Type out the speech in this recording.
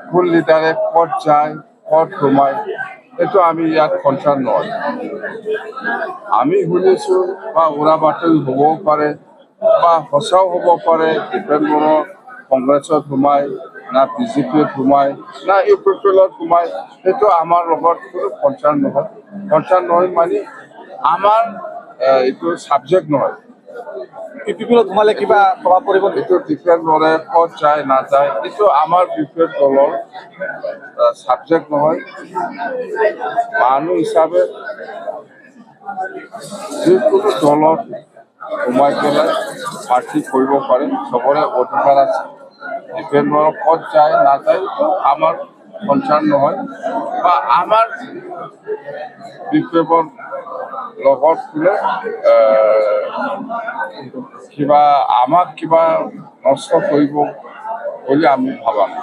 কোন লিডাৰে ক'ত যায় ক'ত সোমায় এইটো আমি ইয়াত কনচাৰ্ণ নহয়। আমি শুনিছোঁ বা উৰা বাতৰি হ'বও পাৰে বা সঁচাও হ'ব পাৰে ডিফেণ্ডবোৰৰ কংগ্ৰেছত সোমায় না বিজেপিত সোমায় না ইউ পি পি এলত সোমায়, সেইটো আমাৰ লগত কোনো কনচাৰ্ণ নহয়। কনচাৰ্ণ নহয় মানে আমাৰ এইটো ছাবজেক্ট নহয়। ইউ পি পি এলত সোমালে কিবা প্ৰভাৱ পৰিব নেকি? এইটো ডিফেণ্ডৰে ক'ত যায় নাযায় এইটো আমাৰ বি পি এফ দলৰ ছাবজেক্ট নহয়। মানুহ হিচাপে যিকোনো দলত সোমাই পেলাই প্ৰাৰ্থী কৰিব পাৰে, চবৰে অধিকাৰ আছে। ডিফেণ্ডৰ ক'ত যায় নাযায় এইটো আমাৰ কনচাৰ্ণ নহয় বা আমাৰ বি পি এফৰ লগত বোলে কিবা আমাক কিবা নষ্ট কৰিব বুলি আমি ভাবা নাই।